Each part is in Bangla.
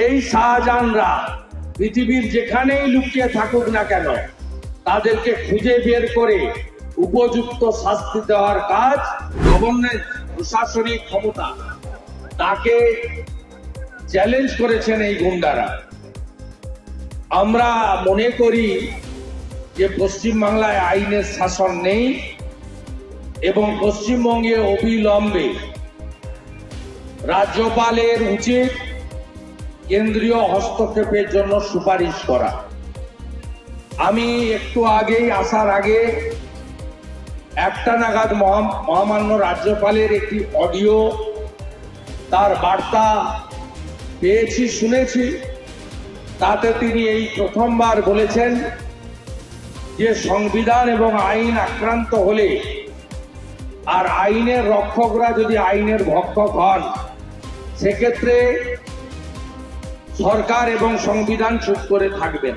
এই শাহজাহানরা পৃথিবীর যেখানেই লুকিয়ে থাকুক না কেন তাদেরকে খুঁজে বের করে উপযুক্ত শাস্তি দেওয়ার কাজ গভর্নমেন্ট প্রশাসনিক ক্ষমতা তাকে চ্যালেঞ্জ করেছেন এই গুন্ডারা। আমরা মনে করি যে পশ্চিমবাংলায় আইনের শাসন নেই এবং পশ্চিমবঙ্গে অবিলম্বে রাজ্যপালের উচিত কেন্দ্রীয় হস্তক্ষেপের জন্য সুপারিশ করা। আমি একটু আগেই আসার আগে 1টা নাগাদ মহামান্য রাজ্যপালের একটি অডিও তার বার্তা পেয়েছি, শুনেছি। তাতে তিনি এই প্রথমবার বলেছেন যে সংবিধান এবং আইন আক্রান্ত হলে আর আইনের রক্ষকরা যদি আইনের ভক্ষক হন সেক্ষেত্রে সরকার এবং সংবিধান চুপ করে থাকবেন।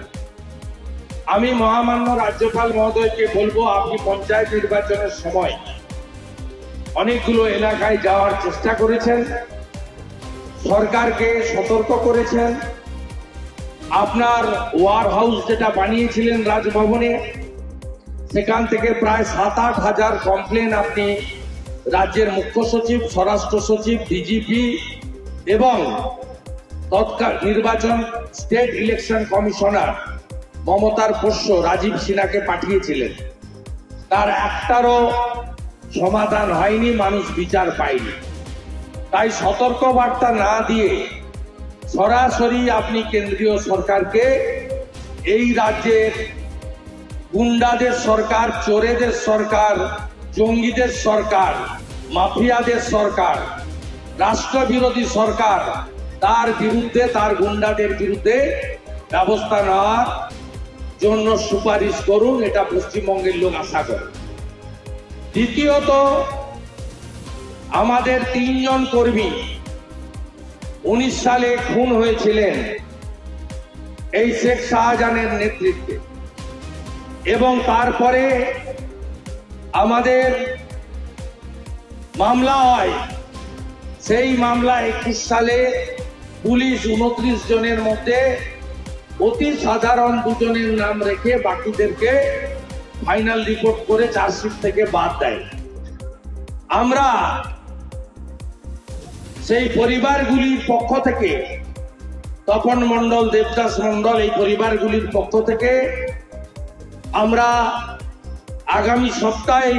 আমি মহামান্য রাজ্যপাল মহোদয়কে বলবো, আপনি পঞ্চায়েত নির্বাচনের সময় অনেকগুলো এলাকায় যাওয়ার চেষ্টা করেছেন, সরকারকে সতর্ক করেছেন। আপনার ওয়ার হাউস যেটা বানিয়েছিলেন রাজভবনে, সেখান থেকে প্রায় 7-8 হাজার কমপ্লেন আপনি রাজ্যের মুখ্য সচিব, স্বরাষ্ট্র সচিব, ডিজিপি এবং তৎকাল নির্বাচন স্টেট ইলেকশন কমিশনার মমতার পোষ্য রাজীব সিনহাকে পাঠিয়েছিলেন। তার একটারও সমাধান হয়নি, মানুষ বিচার পায়নি। তাই সতর্ক বার্তা না দিয়ে সরাসরি আপনি কেন্দ্রীয় সরকারকে এই রাজ্যের গুন্ডাদের সরকার, চোরেদের সরকার, জঙ্গিদের সরকার, মাফিয়াদের সরকার, রাষ্ট্রবিরোধী সরকার, তার বিরুদ্ধে, তার গুন্ডাদের বিরুদ্ধে ব্যবস্থা নেওয়ার জন্য সুপারিশ করুন। এটা পশ্চিমবঙ্গের লোক আশা করে। দ্বিতীয়ত, আমাদের 3 জন কর্মী 19 সালে খুন হয়েছিলেন এই শেখ শাহজাহানের নেতৃত্বে এবং তারপরে আমাদের মামলা হয়। সেই মামলা 21 সালে পুলিশ 29 জনের মধ্যে অতি সাধারণ 2 জনের নাম রেখে বাকিদেরকে ফাইনাল রিপোর্ট করে চার্জশিট থেকে বাদ দেয়। আমরা সেই পরিবারগুলির পক্ষ থেকে, তপন মণ্ডল, দেবদাস মণ্ডল, এই পরিবারগুলির পক্ষ থেকে আমরা আগামী সপ্তাহে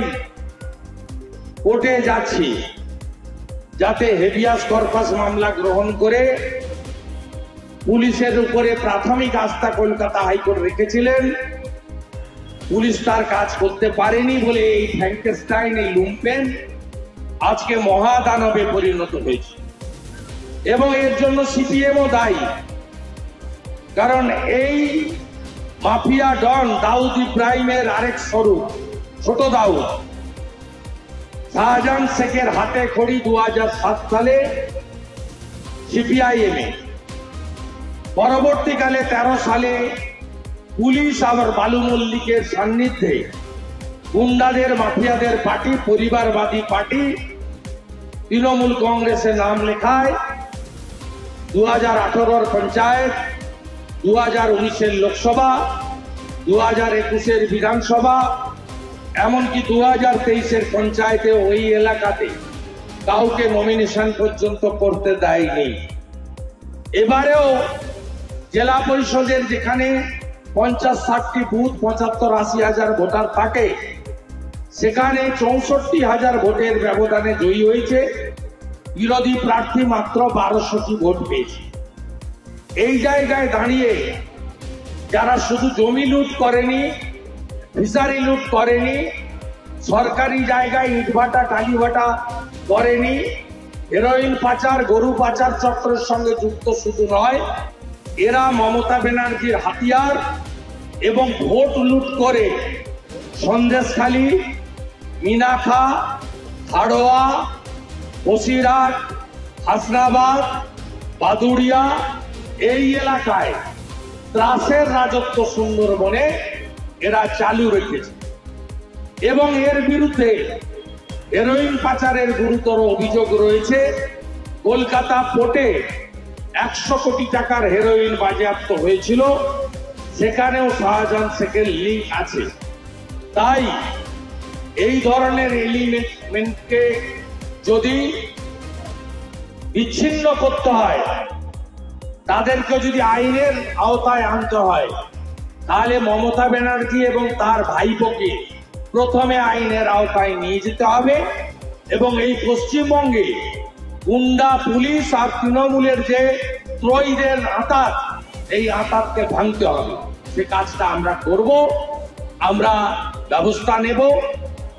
কোর্টে যাচ্ছি যাতে হেভিয়াস কর্পাস মামলা গ্রহণ করে পুলিশের উপরে প্রাথমিক আস্থা কলকাতা হাইকোর্ট রেখেছিলেন। পুলিশ তার কাজ করতে পারেনি বলে এই ফ্র্যাঙ্কেনস্টাইন, এই লুম্পেন আজকে মহাদানবে পরিণত হয়েছে এবং এর জন্য সিপিএমও দায়ী। কারণ এই মাফিয়া ডন দাউদ ইব্রাহিমের আরেক স্বরূপ ছোট দাউদ, শাহজাহান শেখের হাতে খড়ি 2007 সালে সিপিআইএম এ, পরবর্তীকালে 13 সালে পুলিশ আবার বালু মল্লিকের সান্নিধ্যে গুন্ডাদের, মাফিয়াদের পার্টি, পরিবারবাদী পার্টি তৃণমূল কংগ্রেসে নাম লেখায় 2018 পঞ্চায়েত, 2019 লোকসভা, 2021 বিধানসভা, এমনকি 2023 পঞ্চায়েতে ওই এলাকাতে কাউকে নমিনেশন পর্যন্ত করতে দেয়নি। এবারেও জেলা পরিষদের যেখানে 50-60টি বুথ, 75-80 হাজার ভোটার থাকে, সেখানে 64,000 ভোটের ব্যবধানে জয়ী হয়েছে। বিরোধী প্রার্থী মাত্র 1200টি ভোট পেয়েছে। এই জায়গায় দাঁড়িয়ে যারা শুধু জমি লুট করেনি, ফিশারি লুট করেনি, সরকারি জায়গায় ইটভাটা টালিভাটা করেনি, হেরোইন পাচার, গরু পাচার চক্রের সঙ্গে যুক্ত শুধু নয়, এরা মমতা ব্যানার্জির হাতিয়ার এবং ভোট লুট করে সন্দেশখালী, মিনাখা, হাড়োয়া, বসিরহাট, হাসনাবাদ, বাদুড়িয়া এই এলাকায় ত্রাসের রাজত্ব সুন্দরবনে এরা চালু রেখেছে এবং এর বিরুদ্ধে হেরোইন পাচারের গুরুতর অভিযোগ রয়েছে। কলকাতা পোর্টে 100 কোটি টাকার হেরোইন বাজেয়াপ্ত হয়েছিল, সেখানেও শাহজাহান শেখের লিঙ্ক আছে। তাই এই ধরনের এলিমেন্টকে যদি বিচ্ছিন্ন করতে হয়, তাদেরকে যদি আইনের আওতায় আনতে হয়, তাহলে মমতা ব্যানার্জি এবং তার ভাইপোকে প্রথমে আইনের আওতায় নিয়ে যেতে হবে এবং এই পশ্চিমবঙ্গে গুন্ডা পুলিশ আর তৃণমূলের যে ত্রয়ীদের আঁতাত, এই আঁতাতকে ভাঙতে হবে। সে কাজটা আমরা করব, আমরা ব্যবস্থা নেব।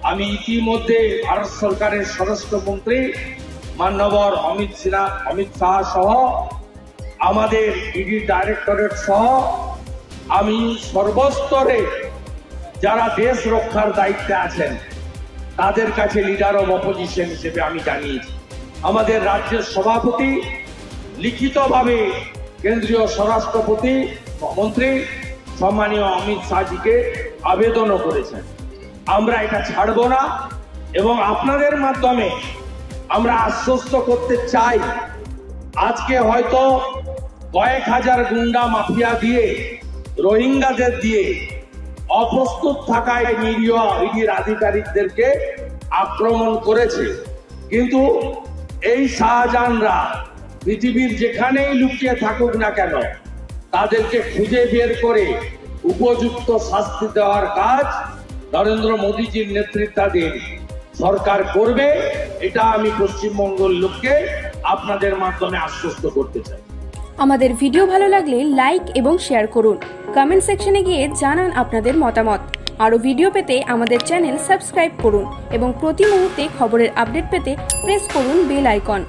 আমি ইতিমধ্যে ভারত সরকারের স্বরাষ্ট্রমন্ত্রী মাননীয় অমিত শাহ সহ আমাদের ইডি ডাইরেক্টরেট সহ আমি সর্বস্তরে যারা দেশ রক্ষার দায়িত্বে আছেন তাদের কাছে লিডার অব অপোজিশন হিসেবে আমি জানিয়েছি। আমাদের রাজ্যের সভাপতি লিখিতভাবে কেন্দ্রীয় স্বরাষ্ট্রপতি মন্ত্রী সম্মানীয় অমিত শাহজিকে আবেদনও করেছেন। আমরা এটা ছাড়ব না এবং আপনাদের মাধ্যমে আমরা আশ্বস্ত করতে চাই, আজকে হয়তো কয়েক হাজার গুন্ডা মাফিয়া দিয়ে রোহিঙ্গাদের দিয়ে অপ্রস্তুত থাকায় নিরীহ ইডির আধিকারিকদেরকে আক্রমণ করেছে, কিন্তু এই শাহজাহানরা পৃথিবীর যেখানেই লুকিয়ে থাকুক না কেন তাদেরকে খুঁজে বের করে উপযুক্ত শাস্তি দেওয়ার কাজ নরেন্দ্র মোদীজির নেতৃত্বাধীন সরকার করবে। এটা আমি পশ্চিমবঙ্গের লোককে আপনাদের মাধ্যমে আশ্বস্ত করতে চাই। আমাদের ভিডিও ভালো লাগলে লাইক এবং শেয়ার করুন। কমেন্ট সেকশনে গিয়ে জানান আপনাদের মতামত। আরও ভিডিও পেতে আমাদের চ্যানেল সাবস্ক্রাইব করুন এবং প্রতি মুহূর্তে খবরের আপডেট পেতে প্রেস করুন বেল আইকন।